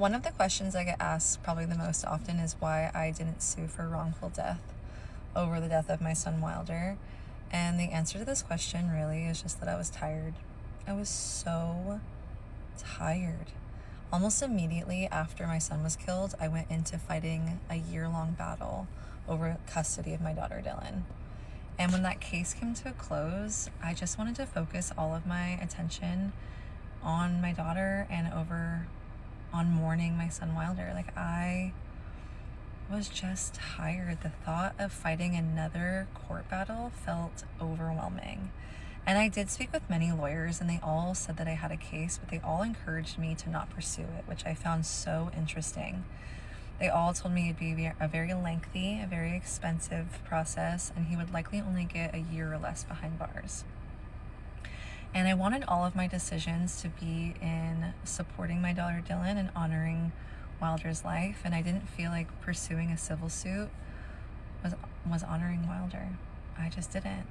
One of the questions I get asked probably the most often is why I didn't sue for wrongful death over the death of my son Wilder. And the answer to this question really is just that I was tired. I was so tired. Almost immediately after my son was killed, I went into fighting a year-long battle over custody of my daughter Dylan. And when that case came to a close, I just wanted to focus all of my attention on my daughter and on mourning my son Wilder. Like, I was just tired. The thought of fighting another court battle felt overwhelming. And I did speak with many lawyers, and they all said that I had a case, but they all encouraged me to not pursue it, which I found so interesting. They all told me it'd be a very lengthy, a very expensive process, and he would likely only get a year or less behind bars. And I wanted all of my decisions to be in supporting my daughter Dylan and honoring Wilder's life, and I didn't feel like pursuing a civil suit was honoring Wilder. I just didn't.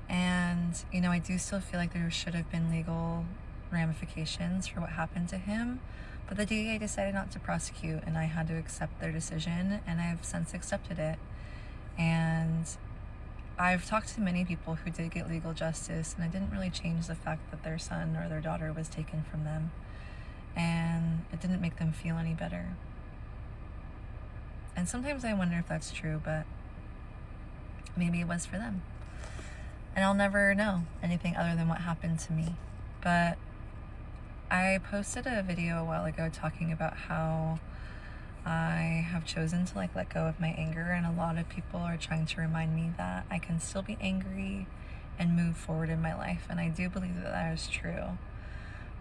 And, I do still feel like there should have been legal ramifications for what happened to him, but the DA decided not to prosecute, and I had to accept their decision, and I've since accepted it. And I've talked to many people who did get legal justice, and it didn't really change the fact that their son or their daughter was taken from them, and it didn't make them feel any better. And sometimes I wonder if that's true, but maybe it was for them. And I'll never know anything other than what happened to me. But I posted a video a while ago talking about how I have chosen to let go of my anger, and a lot of people are trying to remind me that I can still be angry and move forward in my life, and I do believe that that is true.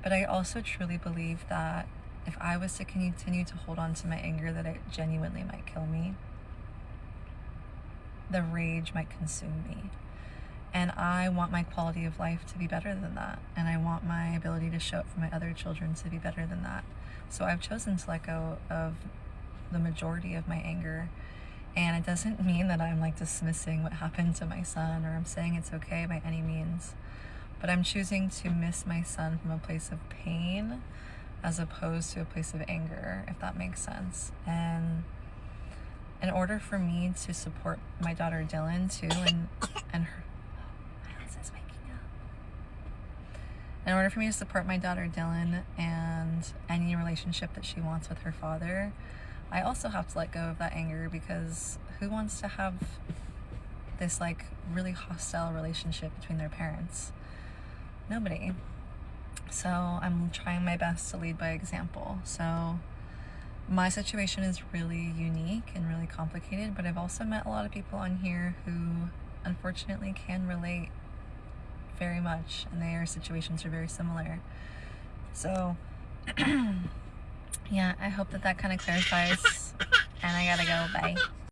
But I also truly believe that if I was to continue to hold on to my anger, that it genuinely might kill me. The rage might consume me. And I want my quality of life to be better than that. And I want my ability to show up for my other children to be better than that. So I've chosen to let go of the majority of my anger. And it doesn't mean that I'm dismissing what happened to my son, or I'm saying it's okay by any means. But I'm choosing to miss my son from a place of pain as opposed to a place of anger, if that makes sense. And in order for me to support my daughter Dylan too, and her, is waking up. In order for me to support my daughter Dylan and any relationship that she wants with her father, I also have to let go of that anger, because who wants to have this really hostile relationship between their parents? Nobody. So I'm trying my best to lead by example. So my situation is really unique and really complicated, but I've also met a lot of people on here who unfortunately can relate very much, and their situations are very similar. So yeah, I hope that kind of clarifies, and I gotta go. Bye.